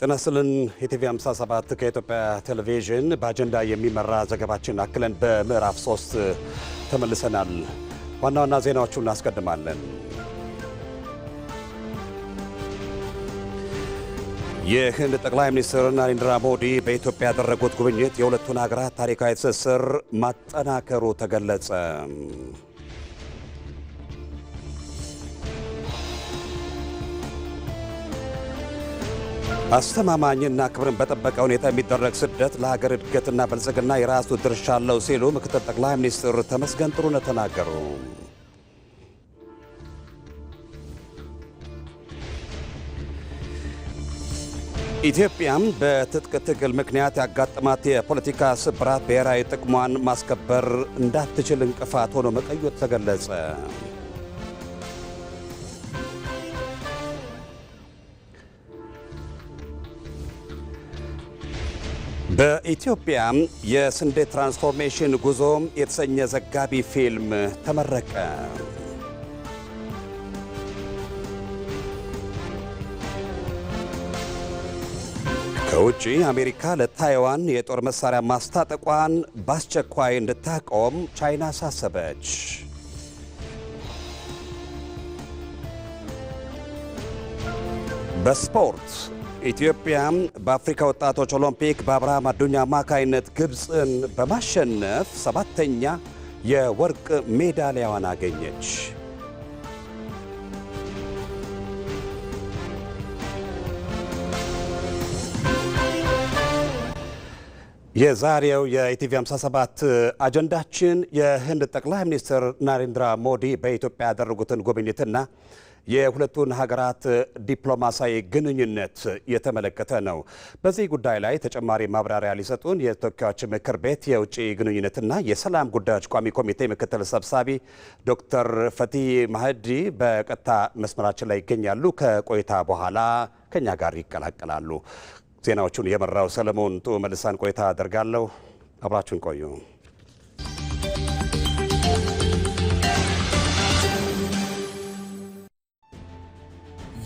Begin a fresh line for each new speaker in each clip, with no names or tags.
ተነስልን ኢቲቪ 57 ከኢትዮጵያ ቴሌቪዥን በአጀንዳ የሚመራ ዘገባችን አክለን በምዕራፍ 3 ተመልሰናል። ዋና ዋና ዜናዎቹን እናስቀድማለን። የህንድ ጠቅላይ ሚኒስትር ናሬንድራ ሞዲ በኢትዮጵያ ያደረጉት ጉብኝት የሁለቱን ሀገራት ታሪካዊ ትስስር ማጠናከሩ ተገለጸ። አስተማማኝና ክብርን በጠበቀ ሁኔታ የሚደረግ ስደት ለሀገር እድገትና ብልጽግና የራሱ ድርሻ አለው ሲሉ ምክትል ጠቅላይ ሚኒስትር ተመስገን ጥሩነህ ተናገሩ። ኢትዮጵያም በትጥቅ ትግል ምክንያት ያጋጠማት የፖለቲካ ስብራት ብሔራዊ ጥቅሟን ማስከበር እንዳትችል እንቅፋት ሆኖ መቆየቱ ተገለጸ። በኢትዮጵያ የስንዴ ትራንስፎርሜሽን ጉዞ የተሰኘ ዘጋቢ ፊልም ተመረቀ። ከውጪ አሜሪካ ለታይዋን የጦር መሳሪያ ማስታጠቋን በአስቸኳይ እንድታቆም ቻይና አሳሰበች። በስፖርት ኢትዮጵያ በአፍሪካ ወጣቶች ኦሎምፒክ በአብርሃም አዱኛ አማካይነት ግብፅን በማሸነፍ 7ኛ የወርቅ ሜዳሊያዋን አገኘች። የዛሬው የኢቲቪ 57 አጀንዳችን የህንድ ጠቅላይ ሚኒስትር ናሬንድራ ሞዲ በኢትዮጵያ ያደረጉትን ጉብኝትና የሁለቱን ሀገራት ዲፕሎማሲያዊ ግንኙነት የተመለከተ ነው። በዚህ ጉዳይ ላይ ተጨማሪ ማብራሪያ ሊሰጡን የተወካዮች ምክር ቤት የውጭ ግንኙነትና የሰላም ጉዳዮች ቋሚ ኮሚቴ ምክትል ሰብሳቢ ዶክተር ፈቲ ማህዲ በቀጥታ መስመራችን ላይ ይገኛሉ። ከቆይታ በኋላ ከኛ ጋር ይቀላቀላሉ። ዜናዎቹን የመራው ሰለሞን መልሳን ቆይታ አደርጋለሁ። አብራችሁን ቆዩ።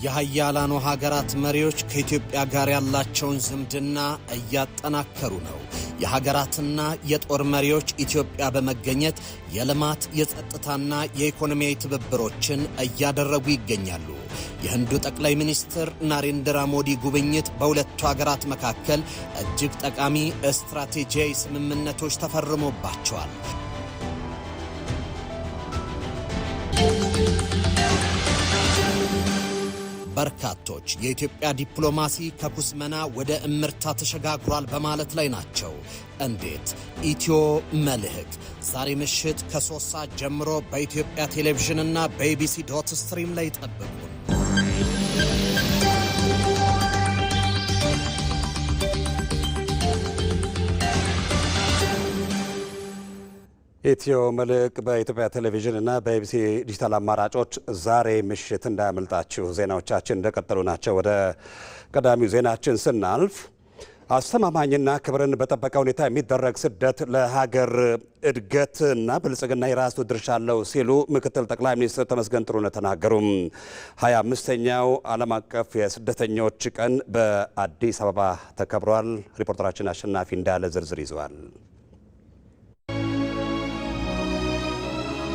የሀያላኑ ሀገራት መሪዎች ከኢትዮጵያ ጋር ያላቸውን ዝምድና እያጠናከሩ ነው። የሀገራትና የጦር መሪዎች ኢትዮጵያ በመገኘት የልማት የጸጥታና የኢኮኖሚያዊ ትብብሮችን እያደረጉ ይገኛሉ። የህንዱ ጠቅላይ ሚኒስትር ናሬንድራ ሞዲ ጉብኝት በሁለቱ ሀገራት መካከል እጅግ ጠቃሚ ስትራቴጂያዊ ስምምነቶች ተፈርሞባቸዋል። በርካቶች የኢትዮጵያ ዲፕሎማሲ ከኩስመና ወደ እምርታ ተሸጋግሯል በማለት ላይ ናቸው። እንዴት? ኢትዮ መልህቅ ዛሬ ምሽት ከ3 ሰዓት ጀምሮ በኢትዮጵያ ቴሌቪዥንና በኢቢሲ.ስትሪም ላይ ጠብቁን።
ኢትዮ መልህቅ በኢትዮጵያ ቴሌቪዥን እና በኢቢሲ ዲጂታል አማራጮች ዛሬ ምሽት እንዳያመልጣችሁ። ዜናዎቻችን እንደቀጠሉ ናቸው። ወደ ቀዳሚው ዜናችን ስናልፍ አስተማማኝና ክብርን በጠበቀ ሁኔታ የሚደረግ ስደት ለሀገር እድገትና ብልጽግና የራሱ ድርሻ አለው ሲሉ ምክትል ጠቅላይ ሚኒስትር ተመስገን ጥሩነህ ተናገሩ። 25ኛው ዓለም አቀፍ የስደተኞች ቀን በአዲስ አበባ ተከብሯል። ሪፖርተራችን አሸናፊ እንዳለ ዝርዝር ይዘዋል።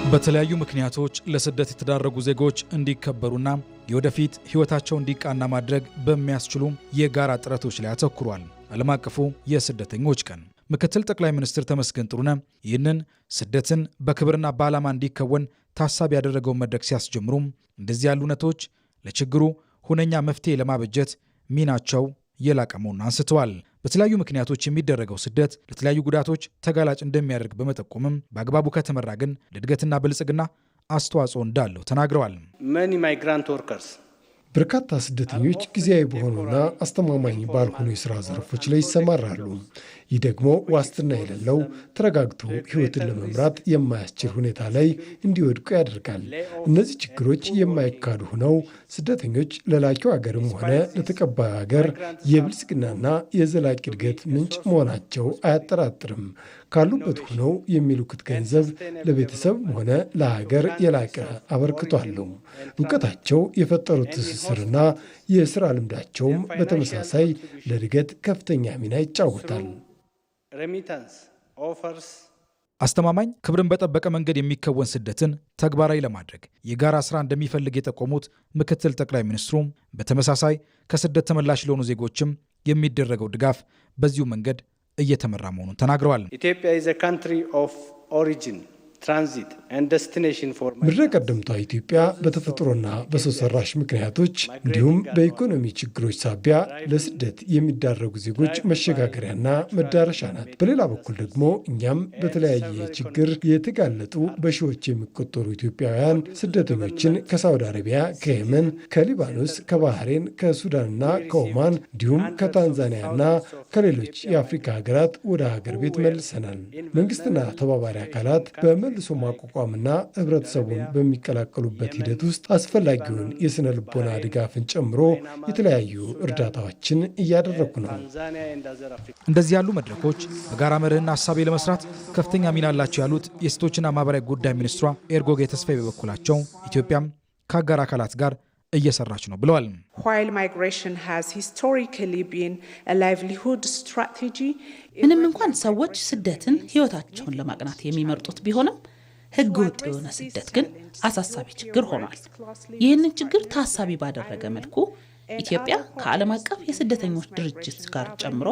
በተለያዩ ምክንያቶች ለስደት የተዳረጉ ዜጎች እንዲከበሩና የወደፊት ህይወታቸው እንዲቃና ማድረግ በሚያስችሉ የጋራ ጥረቶች ላይ አተኩሯል ዓለም አቀፉ የስደተኞች ቀን። ምክትል ጠቅላይ ሚኒስትር ተመስገን ጥሩነህ ይህንን ስደትን በክብርና በዓላማ እንዲከወን ታሳቢ ያደረገው መድረክ ሲያስጀምሩም እንደዚህ ያሉ እውነቶች ለችግሩ ሁነኛ መፍትሄ ለማበጀት ሚናቸው የላቀ መሆኑን አንስተዋል። በተለያዩ ምክንያቶች የሚደረገው ስደት ለተለያዩ ጉዳቶች ተጋላጭ እንደሚያደርግ በመጠቆምም በአግባቡ ከተመራ ግን ለእድገትና ብልጽግና አስተዋጽኦ እንዳለው ተናግረዋል።
በርካታ ስደተኞች ጊዜያዊ በሆኑና አስተማማኝ ባልሆኑ የሥራ ዘርፎች ላይ ይሰማራሉ። ይህ ደግሞ ዋስትና የሌለው ተረጋግቶ ሕይወትን ለመምራት የማያስችል ሁኔታ ላይ እንዲወድቁ ያደርጋል። እነዚህ ችግሮች የማይካዱ ሆነው ስደተኞች ለላኪው ሀገርም ሆነ ለተቀባዩ ሀገር የብልጽግናና የዘላቂ እድገት ምንጭ መሆናቸው አያጠራጥርም። ካሉበት ሆነው የሚልኩት ገንዘብ ለቤተሰብም ሆነ ለሀገር የላቀ አበርክቶ አለው። እውቀታቸው የፈጠሩት ትስስርና የስራ ልምዳቸውም በተመሳሳይ ለእድገት ከፍተኛ ሚና ይጫወታል።
አስተማማኝ ክብርን በጠበቀ መንገድ የሚከወን ስደትን ተግባራዊ ለማድረግ የጋራ ስራ እንደሚፈልግ የጠቆሙት ምክትል ጠቅላይ ሚኒስትሩም በተመሳሳይ ከስደት ተመላሽ ለሆኑ ዜጎችም የሚደረገው ድጋፍ በዚሁ መንገድ እየተመራ መሆኑን ተናግረዋል።
ኢትዮጵያ is a country of origin, transit and destination for
ምድረ ቀደምቷ ኢትዮጵያ በተፈጥሮና በሰው ሰራሽ ምክንያቶች እንዲሁም በኢኮኖሚ ችግሮች ሳቢያ ለስደት የሚዳረጉ ዜጎች መሸጋገሪያና መዳረሻ ናት። በሌላ በኩል ደግሞ እኛም በተለያየ ችግር የተጋለጡ በሺዎች የሚቆጠሩ ኢትዮጵያውያን ስደተኞችን ከሳውዲ አረቢያ፣ ከየመን፣ ከሊባኖስ፣ ከባህሬን፣ ከሱዳንና ከኦማን እንዲሁም ከታንዛኒያና ከሌሎች የአፍሪካ ሀገራት ወደ ሀገር ቤት መልሰናል። መንግስትና ተባባሪ አካላት በመልሶ ማቋቋምና ህብረተሰቡን በሚቀላቀሉበት ሂደት ውስጥ አስፈላጊውን የስነ ልቦና ድጋፍን ጨምሮ የተለያዩ እርዳታዎችን እያደረጉ ነው።
እንደዚህ ያሉ መድረኮች በጋራ መርህና ሀሳቤ ለመስራት ከፍተኛ ሚና አላቸው ያሉት የሴቶችና ማህበራዊ ጉዳይ ሚኒስትሯ ኤርጎጌ ተስፋዬ በበኩላቸው ኢትዮጵያም ከአጋር አካላት ጋር እየሰራች ነው ብለዋል።
While migration has historically been a livelihood strategy,
ምንም እንኳን ሰዎች ስደትን ህይወታቸውን ለማቅናት የሚመርጡት ቢሆንም ህገ ወጥ የሆነ ስደት ግን አሳሳቢ ችግር ሆኗል። ይህንን ችግር ታሳቢ ባደረገ መልኩ ኢትዮጵያ ከዓለም አቀፍ የስደተኞች ድርጅት ጋር ጨምሮ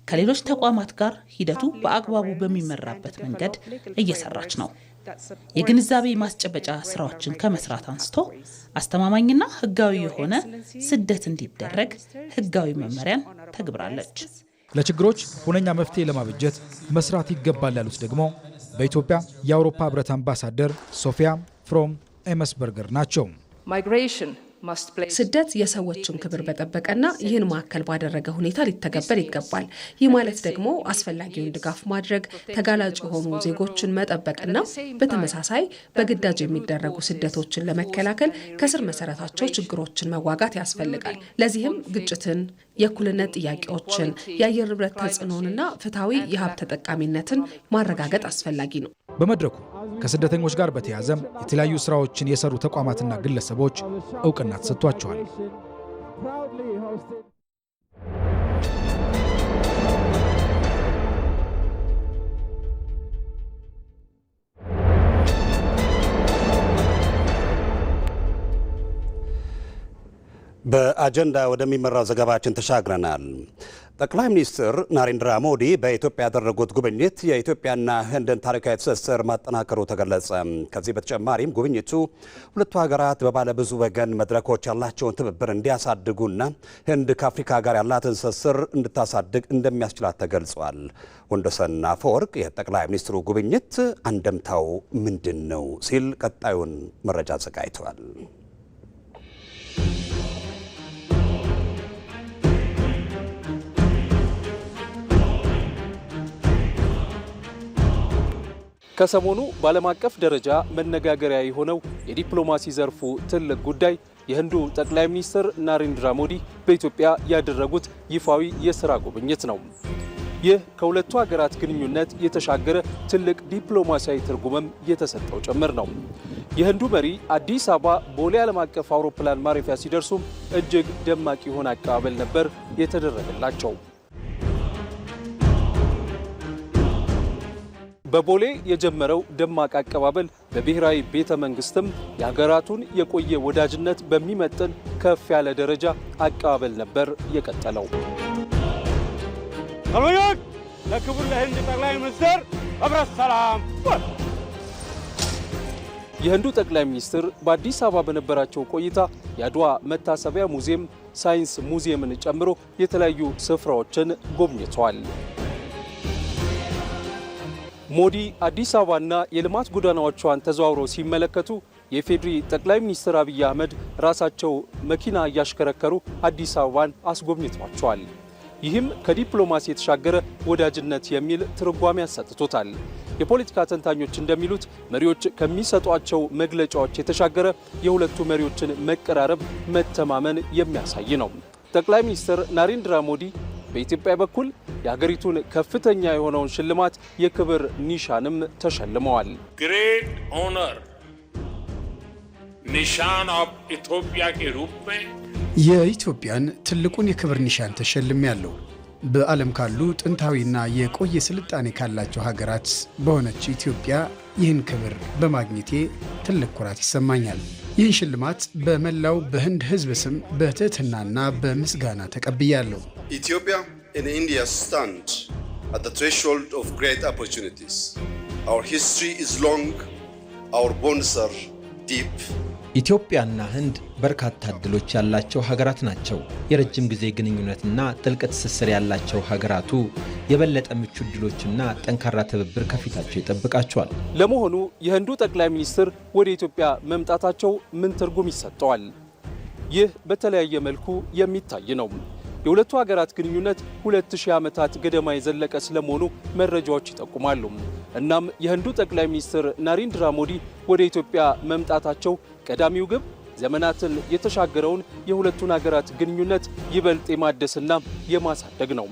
ከሌሎች ተቋማት ጋር ሂደቱ በአግባቡ በሚመራበት መንገድ እየሰራች ነው። የግንዛቤ ማስጨበጫ ስራዎችን ከመስራት አንስቶ አስተማማኝና ህጋዊ የሆነ ስደት እንዲደረግ ህጋዊ መመሪያን ተግብራለች።
ለችግሮች ሁነኛ መፍትሄ ለማበጀት መስራት ይገባል ያሉት ደግሞ በኢትዮጵያ የአውሮፓ ህብረት አምባሳደር ሶፊያ ፍሮም ኤመስበርገር ናቸው።
ስደት የሰዎችን ክብር በጠበቀና ይህን ማዕከል ባደረገ ሁኔታ ሊተገበር ይገባል። ይህ ማለት ደግሞ አስፈላጊውን ድጋፍ ማድረግ፣ ተጋላጭ የሆኑ ዜጎችን መጠበቅና በተመሳሳይ በግዳጅ የሚደረጉ ስደቶችን ለመከላከል ከስር መሰረታቸው ችግሮችን መዋጋት ያስፈልጋል። ለዚህም ግጭትን፣ የእኩልነት ጥያቄዎችን፣ የአየር ንብረት ተጽዕኖንና ፍትሐዊ የሀብት ተጠቃሚነትን ማረጋገጥ አስፈላጊ ነው።
በመድረኩ ከስደተኞች ጋር በተያያዘ የተለያዩ ስራዎችን የሰሩ ተቋማትና ግለሰቦች እውቅና ተሰጥቷቸዋል።
በአጀንዳ ወደሚመራው ዘገባችን ተሻግረናል። ጠቅላይ ሚኒስትር ናሬንድራ ሞዲ በኢትዮጵያ ያደረጉት ጉብኝት የኢትዮጵያና ህንድን ታሪካዊ ትስስር ማጠናከሩ ተገለጸ። ከዚህ በተጨማሪም ጉብኝቱ ሁለቱ ሀገራት በባለብዙ ወገን መድረኮች ያላቸውን ትብብር እንዲያሳድጉና ህንድ ከአፍሪካ ጋር ያላትን ትስስር እንድታሳድግ እንደሚያስችላት ተገልጿል። ወንዶሰን አፈወርቅ የጠቅላይ ሚኒስትሩ ጉብኝት አንደምታው ምንድን ነው ሲል ቀጣዩን መረጃ አዘጋጅቷል።
ከሰሞኑ በዓለም አቀፍ ደረጃ መነጋገሪያ የሆነው የዲፕሎማሲ ዘርፉ ትልቅ ጉዳይ የህንዱ ጠቅላይ ሚኒስትር ናሬንድራ ሞዲ በኢትዮጵያ ያደረጉት ይፋዊ የሥራ ጉብኝት ነው። ይህ ከሁለቱ ሀገራት ግንኙነት የተሻገረ ትልቅ ዲፕሎማሲያዊ ትርጉምም የተሰጠው ጭምር ነው። የህንዱ መሪ አዲስ አበባ ቦሌ ዓለም አቀፍ አውሮፕላን ማረፊያ ሲደርሱም እጅግ ደማቅ የሆነ አቀባበል ነበር የተደረገላቸው። በቦሌ የጀመረው ደማቅ አቀባበል በብሔራዊ ቤተ መንግስትም የሀገራቱን የቆየ ወዳጅነት በሚመጥን ከፍ ያለ ደረጃ አቀባበል ነበር የቀጠለው።
ተመኞች ለክቡር ለህንድ ጠቅላይ ሚኒስትር አብረስ ሰላም።
የህንዱ ጠቅላይ ሚኒስትር በአዲስ አበባ በነበራቸው ቆይታ የአድዋ መታሰቢያ ሙዚየም፣ ሳይንስ ሙዚየምን ጨምሮ የተለያዩ ስፍራዎችን ጎብኝተዋል። ሞዲ አዲስ አበባና የልማት ጎዳናዎቿን ተዘዋውረው ሲመለከቱ የፌዴሪ ጠቅላይ ሚኒስትር አብይ አህመድ ራሳቸው መኪና እያሽከረከሩ አዲስ አበባን አስጎብኝተዋቸዋል። ይህም ከዲፕሎማሲ የተሻገረ ወዳጅነት የሚል ትርጓሜ ያሰጥቶታል። የፖለቲካ ተንታኞች እንደሚሉት መሪዎች ከሚሰጧቸው መግለጫዎች የተሻገረ የሁለቱ መሪዎችን መቀራረብ፣ መተማመን የሚያሳይ ነው። ጠቅላይ ሚኒስትር ናሬንድራ ሞዲ በኢትዮጵያ በኩል የሀገሪቱን ከፍተኛ የሆነውን ሽልማት የክብር ኒሻንም ተሸልመዋል።
great honour निशान of Ethiopia के रूप में
የኢትዮጵያን ትልቁን የክብር ኒሻን ተሸልሜያለሁ። በዓለም ካሉ ጥንታዊና የቆየ ስልጣኔ ካላቸው ሀገራት በሆነች ኢትዮጵያ ይህን ክብር በማግኘቴ ትልቅ ኩራት ይሰማኛል። ይህን ሽልማት በመላው በህንድ ህዝብ ስም በትህትናና በምስጋና ተቀብያለሁ።
Ethiopia and India stand at the threshold of great opportunities. Our history is long, our bonds are deep.
ኢትዮጵያና ህንድ በርካታ ዕድሎች ያላቸው ሀገራት ናቸው። የረጅም ጊዜ ግንኙነትና ጥልቅ ትስስር ያላቸው ሀገራቱ የበለጠ ምቹ ዕድሎችና ጠንካራ ትብብር ከፊታቸው ይጠብቃቸዋል።
ለመሆኑ የህንዱ ጠቅላይ ሚኒስትር ወደ ኢትዮጵያ መምጣታቸው ምን ትርጉም ይሰጠዋል? ይህ በተለያየ መልኩ የሚታይ ነው። የሁለቱ ሀገራት ግንኙነት 2000 ዓመታት ገደማ የዘለቀ ስለመሆኑ መረጃዎች ይጠቁማሉ። እናም የህንዱ ጠቅላይ ሚኒስትር ናሬንድራ ሞዲ ወደ ኢትዮጵያ መምጣታቸው ቀዳሚው ግብ ዘመናትን የተሻገረውን የሁለቱን ሀገራት ግንኙነት ይበልጥ የማደስና የማሳደግ ነው።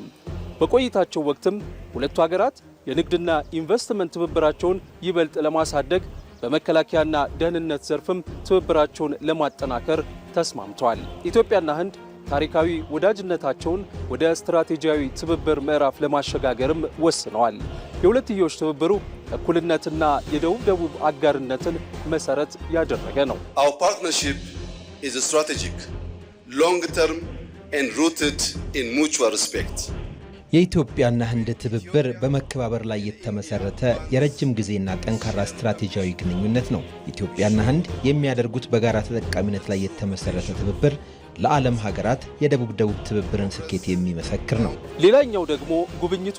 በቆይታቸው ወቅትም ሁለቱ ሀገራት የንግድና ኢንቨስትመንት ትብብራቸውን ይበልጥ ለማሳደግ በመከላከያና ደህንነት ዘርፍም ትብብራቸውን ለማጠናከር ተስማምተዋል። ኢትዮጵያና ህንድ ታሪካዊ ወዳጅነታቸውን ወደ ስትራቴጂያዊ ትብብር ምዕራፍ ለማሸጋገርም ወስነዋል። የሁለትዮሽ ትብብሩ እኩልነትና የደቡብ አጋርነትን መሰረት ያደረገ ነው።
Our partnership is strategic, long-term and rooted in mutual respect.
የኢትዮጵያና ህንድ ትብብር በመከባበር ላይ የተመሰረተ የረጅም ጊዜና ጠንካራ ስትራቴጂያዊ ግንኙነት ነው። ኢትዮጵያና ህንድ የሚያደርጉት በጋራ ተጠቃሚነት ላይ የተመሰረተ ትብብር ለዓለም ሀገራት የደቡብ ትብብርን ስኬት የሚመሰክር ነው።
ሌላኛው ደግሞ ጉብኝቱ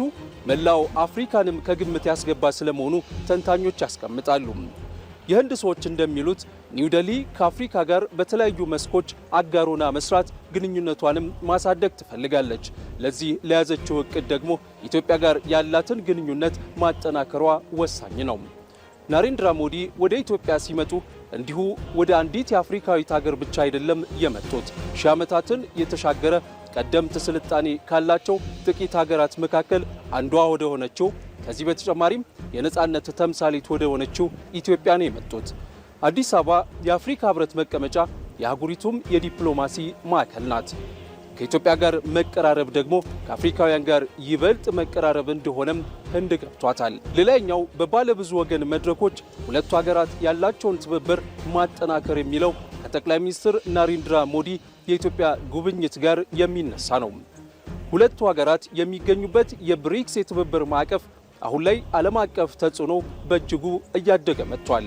መላው አፍሪካንም ከግምት ያስገባ ስለመሆኑ ተንታኞች ያስቀምጣሉ። የህንድ ሰዎች እንደሚሉት ኒው ዴሊ ከአፍሪካ ጋር በተለያዩ መስኮች አጋሮና መስራት ግንኙነቷንም ማሳደግ ትፈልጋለች። ለዚህ ለያዘችው እቅድ ደግሞ ኢትዮጵያ ጋር ያላትን ግንኙነት ማጠናከሯ ወሳኝ ነው። ናሬንድራ ሞዲ ወደ ኢትዮጵያ ሲመጡ እንዲሁ ወደ አንዲት የአፍሪካዊት ሀገር ብቻ አይደለም የመጡት። ሺህ ዓመታትን የተሻገረ ቀደምት ስልጣኔ ካላቸው ጥቂት ሀገራት መካከል አንዷ ወደ ሆነችው ከዚህ በተጨማሪም የነጻነት ተምሳሌት ወደ ሆነችው ኢትዮጵያ ነው የመጡት። አዲስ አበባ የአፍሪካ ህብረት መቀመጫ፣ የአህጉሪቱም የዲፕሎማሲ ማዕከል ናት። ከኢትዮጵያ ጋር መቀራረብ ደግሞ ከአፍሪካውያን ጋር ይበልጥ መቀራረብ እንደሆነም ህንድ ገብቷታል። ሌላኛው በባለብዙ ወገን መድረኮች ሁለቱ ሀገራት ያላቸውን ትብብር ማጠናከር የሚለው ከጠቅላይ ሚኒስትር ናሬንድራ ሞዲ የኢትዮጵያ ጉብኝት ጋር የሚነሳ ነው። ሁለቱ ሀገራት የሚገኙበት የብሪክስ የትብብር ማዕቀፍ አሁን ላይ ዓለም አቀፍ ተጽዕኖ በእጅጉ እያደገ መጥቷል።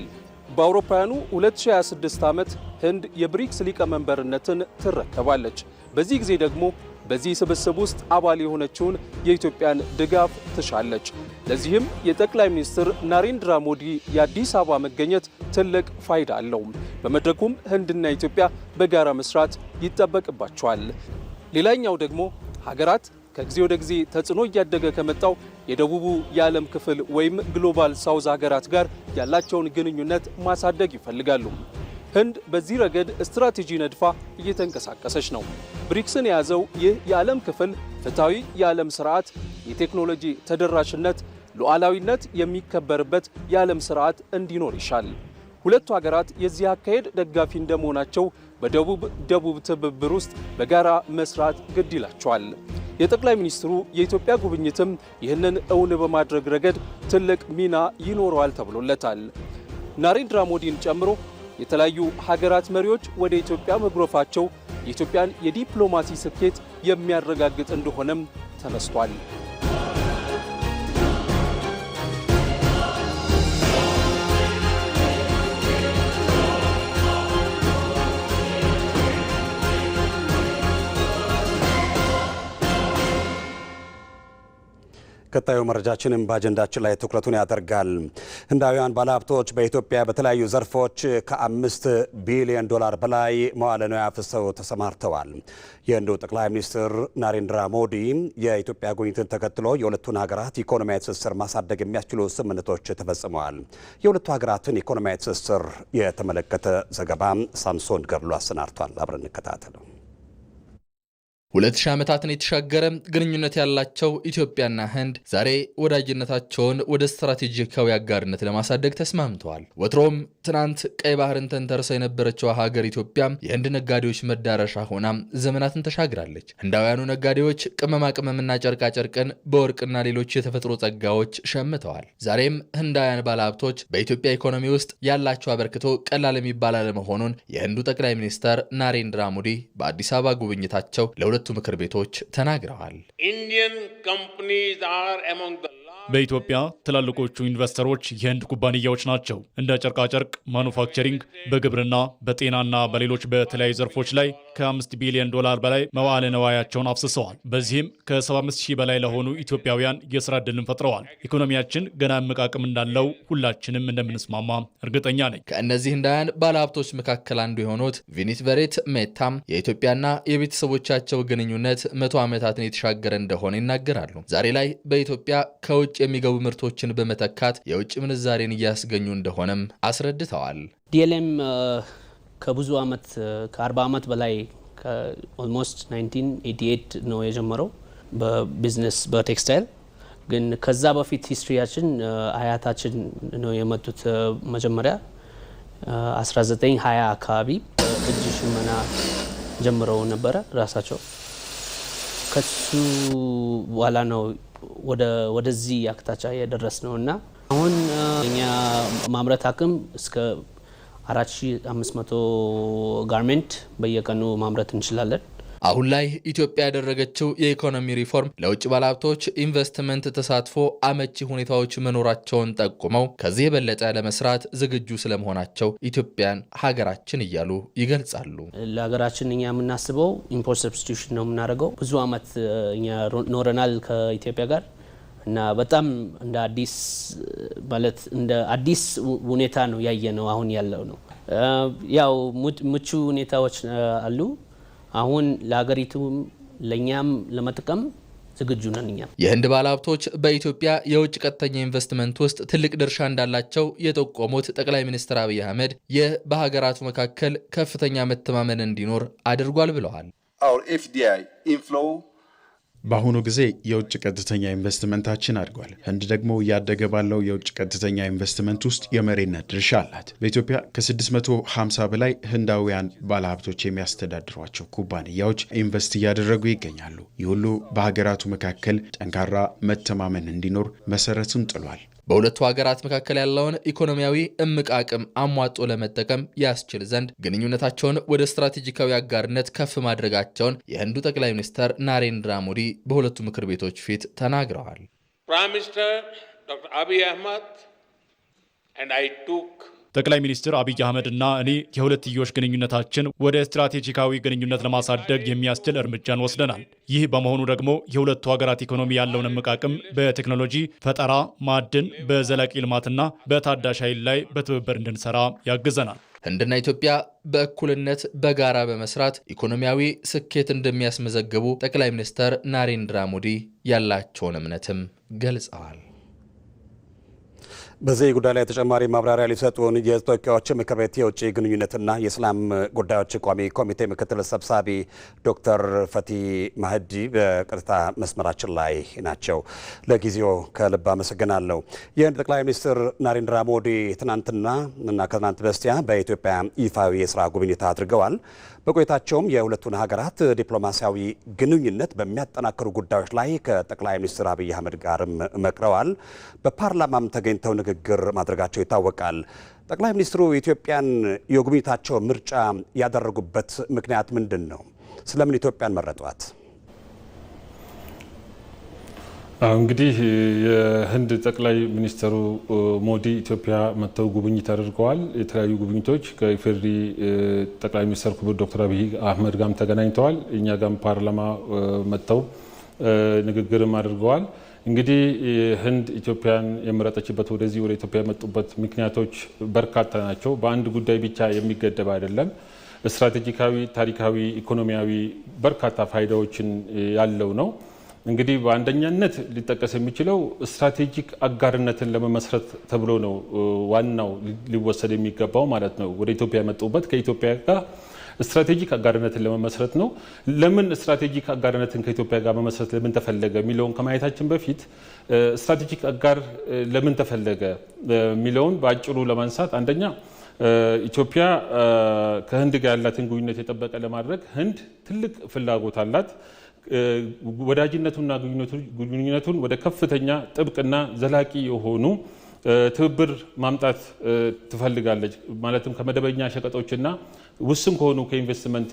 በአውሮፓውያኑ 2026 ዓመት ህንድ የብሪክስ ሊቀመንበርነትን ትረከባለች። በዚህ ጊዜ ደግሞ በዚህ ስብስብ ውስጥ አባል የሆነችውን የኢትዮጵያን ድጋፍ ትሻለች። ለዚህም የጠቅላይ ሚኒስትር ናሬንድራ ሞዲ የአዲስ አበባ መገኘት ትልቅ ፋይዳ አለው። በመድረኩም ህንድና ኢትዮጵያ በጋራ መስራት ይጠበቅባቸዋል። ሌላኛው ደግሞ ሀገራት ከጊዜ ወደ ጊዜ ተጽዕኖ እያደገ ከመጣው የደቡቡ የዓለም ክፍል ወይም ግሎባል ሳውዝ ሀገራት ጋር ያላቸውን ግንኙነት ማሳደግ ይፈልጋሉ። ህንድ በዚህ ረገድ ስትራቴጂ ነድፋ እየተንቀሳቀሰች ነው። ብሪክስን የያዘው ይህ የዓለም ክፍል ፍትሃዊ የዓለም ስርዓት፣ የቴክኖሎጂ ተደራሽነት፣ ሉዓላዊነት የሚከበርበት የዓለም ስርዓት እንዲኖር ይሻል። ሁለቱ ሀገራት የዚህ አካሄድ ደጋፊ እንደመሆናቸው በደቡብ ትብብር ውስጥ በጋራ መስራት ግድ ይላቸዋል። የጠቅላይ ሚኒስትሩ የኢትዮጵያ ጉብኝትም ይህንን እውን በማድረግ ረገድ ትልቅ ሚና ይኖረዋል ተብሎለታል። ናሬንድራ ሞዲን ጨምሮ የተለያዩ ሀገራት መሪዎች ወደ ኢትዮጵያ መጉረፋቸው የኢትዮጵያን የዲፕሎማሲ ስኬት የሚያረጋግጥ እንደሆነም ተነስቷል።
ቀጣዩ መረጃችንም በአጀንዳችን ላይ ትኩረቱን ያደርጋል። ህንዳውያን ባለሀብቶች በኢትዮጵያ በተለያዩ ዘርፎች ከ5 ቢሊዮን ዶላር በላይ መዋዕለ ንዋይ አፍስሰው ተሰማርተዋል። የህንዱ ጠቅላይ ሚኒስትር ናሬንድራ ሞዲ የኢትዮጵያ ጉብኝትን ተከትሎ የሁለቱን ሀገራት ኢኮኖሚያዊ ትስስር ማሳደግ የሚያስችሉ ስምምነቶች ተፈጽመዋል። የሁለቱ ሀገራትን ኢኮኖሚያዊ ትስስር የተመለከተ ዘገባ ሳምሶን ገብሎ አሰናድቷል። አብረን እንከታተለው።
2000 ዓመታትን የተሻገረ ግንኙነት ያላቸው ኢትዮጵያና ህንድ ዛሬ ወዳጅነታቸውን ወደ ስትራቴጂካዊ አጋርነት ለማሳደግ ተስማምተዋል። ወትሮም ትናንት ቀይ ባህርን ተንተርሳ የነበረችው ሀገር ኢትዮጵያ የህንድ ነጋዴዎች መዳረሻ ሆና ዘመናትን ተሻግራለች። ህንዳውያኑ ነጋዴዎች ቅመማ ቅመምና ጨርቃ ጨርቅን በወርቅና ሌሎች የተፈጥሮ ጸጋዎች ሸምተዋል። ዛሬም ህንዳውያን ባለሀብቶች በኢትዮጵያ ኢኮኖሚ ውስጥ ያላቸው አበርክቶ ቀላል የሚባል አለመሆኑን የህንዱ ጠቅላይ ሚኒስትር ናሬንድራ ሞዲ በአዲስ አበባ ጉብኝታቸው ለሁለቱ ምክር ቤቶች ተናግረዋል።
በኢትዮጵያ ትላልቆቹ ኢንቨስተሮች የህንድ ኩባንያዎች ናቸው። እንደ ጨርቃጨርቅ ማኑፋክቸሪንግ፣ በግብርና፣ በጤናና በሌሎች በተለያዩ ዘርፎች ላይ ከ5 ቢሊዮን ዶላር በላይ መዋዕለ ንዋያቸውን አፍስሰዋል። በዚህም ከ75,000 በላይ ለሆኑ ኢትዮጵያውያን የስራ ዕድልን ፈጥረዋል። ኢኮኖሚያችን ገና መቃቀም እንዳለው ሁላችንም እንደምንስማማ እርግጠኛ ነኝ።
ከእነዚህ ህንዳውያን ባለሀብቶች መካከል አንዱ የሆኑት ቪኒት ቨሬት ሜታም የኢትዮጵያና የቤተሰቦቻቸው ግንኙነት 100 ዓመታትን የተሻገረ እንደሆነ ይናገራሉ። ዛሬ ላይ በኢትዮጵያ ከውጭ የሚገቡ ምርቶችን በመተካት የውጭ ምንዛሬን እያስገኙ እንደሆነም አስረድተዋል።
ዲኤልኤም ከብዙ ዓመት ከ40 ዓመት በላይ ኦልሞስት 1988 ነው የጀመረው በቢዝነስ በቴክስታይል። ግን ከዛ በፊት ሂስትሪያችን አያታችን ነው የመጡት። መጀመሪያ 1920 አካባቢ እጅ ሽመና ጀምረው ነበረ ራሳቸው። ከሱ በኋላ ነው ወደዚህ አቅጣጫ የደረስ ነው እና አሁን እኛ ማምረት አቅም እስከ 4500 ጋርሜንት በየቀኑ ማምረት እንችላለን።
አሁን ላይ ኢትዮጵያ ያደረገችው የኢኮኖሚ ሪፎርም ለውጭ ባለሀብቶች ኢንቨስትመንት ተሳትፎ አመቺ ሁኔታዎች መኖራቸውን ጠቁመው ከዚህ የበለጠ ለመስራት ዝግጁ ስለመሆናቸው ኢትዮጵያን ሀገራችን እያሉ ይገልጻሉ።
ለሀገራችን እኛ የምናስበው ኢምፖርት ሰብስቲቱሽን ነው የምናደርገው። ብዙ አመት እኛ ኖረናል ከኢትዮጵያ ጋር እና በጣም እንደ አዲስ ማለት እንደ አዲስ ሁኔታ ነው ያየነው። አሁን ያለው ነው ያው ምቹ ሁኔታዎች አሉ። አሁን ለሀገሪቱም ለኛም ለመጥቀም ዝግጁ ነን። እኛ
የህንድ ባለሀብቶች በኢትዮጵያ የውጭ ቀጥተኛ ኢንቨስትመንት ውስጥ ትልቅ ድርሻ እንዳላቸው የጠቆሙት ጠቅላይ ሚኒስትር አብይ አህመድ ይህ በሀገራቱ መካከል ከፍተኛ መተማመን እንዲኖር አድርጓል ብለዋል።
በአሁኑ ጊዜ የውጭ ቀጥተኛ ኢንቨስትመንታችን አድጓል። ህንድ ደግሞ እያደገ ባለው የውጭ ቀጥተኛ ኢንቨስትመንት ውስጥ የመሪነት ድርሻ አላት። በኢትዮጵያ ከ650 በላይ ህንዳውያን ባለሀብቶች የሚያስተዳድሯቸው ኩባንያዎች ኢንቨስት እያደረጉ ይገኛሉ። ይህ ሁሉ በሀገራቱ መካከል ጠንካራ መተማመን እንዲኖር መሰረቱን ጥሏል።
በሁለቱ ሀገራት መካከል ያለውን ኢኮኖሚያዊ እምቅ አቅም አሟጦ ለመጠቀም ያስችል ዘንድ ግንኙነታቸውን ወደ ስትራቴጂካዊ አጋርነት ከፍ ማድረጋቸውን የህንዱ ጠቅላይ ሚኒስትር ናሬንድራ ሞዲ በሁለቱ ምክር ቤቶች ፊት ተናግረዋል።
Prime Minister Dr. Abiy Ahmed and I took
ጠቅላይ ሚኒስትር አብይ አህመድ እና እኔ የሁለትዮሽ ግንኙነታችን ወደ ስትራቴጂካዊ ግንኙነት ለማሳደግ የሚያስችል እርምጃን ወስደናል። ይህ በመሆኑ ደግሞ የሁለቱ ሀገራት ኢኮኖሚ ያለውን እምቅ አቅም በቴክኖሎጂ ፈጠራ፣ ማዕድን፣ በዘላቂ ልማትና በታዳሽ ኃይል ላይ በትብብር እንድንሰራ ያግዘናል።
ህንድና ኢትዮጵያ በእኩልነት በጋራ በመስራት ኢኮኖሚያዊ ስኬት እንደሚያስመዘግቡ ጠቅላይ ሚኒስትር ናሬንድራ ሞዲ ያላቸውን እምነትም ገልጸዋል።
በዚህ ጉዳይ ላይ ተጨማሪ ማብራሪያ ሊሰጡን የተወካዮች ምክር ቤት የውጭ ግንኙነትና የሰላም ጉዳዮች ቋሚ ኮሚቴ ምክትል ሰብሳቢ ዶክተር ፈቲ ማህዲ በቀጥታ መስመራችን ላይ ናቸው። ለጊዜው ከልብ አመሰግናለሁ። የህንድ ጠቅላይ ሚኒስትር ናሬንድራ ሞዲ ትናንትና እና ከትናንት በስቲያ በኢትዮጵያ ይፋዊ የስራ ጉብኝት አድርገዋል። በቆይታቸውም የሁለቱን ሀገራት ዲፕሎማሲያዊ ግንኙነት በሚያጠናክሩ ጉዳዮች ላይ ከጠቅላይ ሚኒስትር አብይ አህመድ ጋርም መክረዋል። በፓርላማም ተገኝተው ንግግር ማድረጋቸው ይታወቃል። ጠቅላይ ሚኒስትሩ ኢትዮጵያን የጉብኝታቸው ምርጫ ያደረጉበት ምክንያት ምንድን ነው? ስለምን ኢትዮጵያን መረጧት?
እንግዲህ የህንድ ጠቅላይ ሚኒስትሩ ሞዲ ኢትዮጵያ መጥተው ጉብኝት አድርገዋል። የተለያዩ ጉብኝቶች ከኢፌዴሪ ጠቅላይ ሚኒስትር ክቡር ዶክተር አብይ አህመድ ጋርም ተገናኝተዋል። እኛ ጋርም ፓርላማ መጥተው ንግግርም አድርገዋል። እንግዲህ ህንድ ኢትዮጵያን የመረጠችበት ወደዚህ ወደ ኢትዮጵያ የመጡበት ምክንያቶች በርካታ ናቸው። በአንድ ጉዳይ ብቻ የሚገደብ አይደለም። ስትራቴጂካዊ፣ ታሪካዊ፣ ኢኮኖሚያዊ በርካታ ፋይዳዎችን ያለው ነው። እንግዲህ በአንደኛነት ሊጠቀስ የሚችለው ስትራቴጂክ አጋርነትን ለመመስረት ተብሎ ነው ዋናው ሊወሰድ የሚገባው ማለት ነው። ወደ ኢትዮጵያ የመጡበት ከኢትዮጵያ ጋር ስትራቴጂክ አጋርነትን ለመመስረት ነው። ለምን ስትራቴጂክ አጋርነትን ከኢትዮጵያ ጋር መመስረት ለምን ተፈለገ የሚለውን ከማየታችን በፊት ስትራቴጂክ አጋር ለምን ተፈለገ የሚለውን በአጭሩ ለማንሳት አንደኛ ኢትዮጵያ ከህንድ ጋር ያላትን ግንኙነት የጠበቀ ለማድረግ ህንድ ትልቅ ፍላጎት አላት። ወዳጅነቱና ግንኙነቱን ወደ ከፍተኛ ጥብቅና ዘላቂ የሆኑ ትብብር ማምጣት ትፈልጋለች። ማለትም ከመደበኛ ሸቀጦችና ውስን ከሆኑ ከኢንቨስትመንት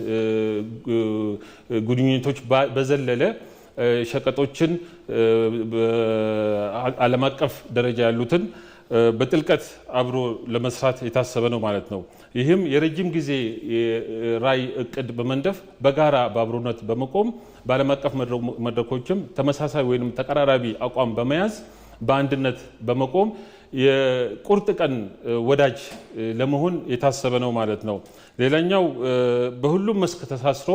ግንኙነቶች በዘለለ ሸቀጦችን ዓለም አቀፍ ደረጃ ያሉትን በጥልቀት አብሮ ለመስራት የታሰበ ነው ማለት ነው። ይህም የረጅም ጊዜ ራዕይ እቅድ በመንደፍ በጋራ በአብሮነት በመቆም በዓለም አቀፍ መድረኮችም ተመሳሳይ ወይም ተቀራራቢ አቋም በመያዝ በአንድነት በመቆም የቁርጥ ቀን ወዳጅ ለመሆን የታሰበ ነው ማለት ነው። ሌላኛው በሁሉም መስክ ተሳስሮ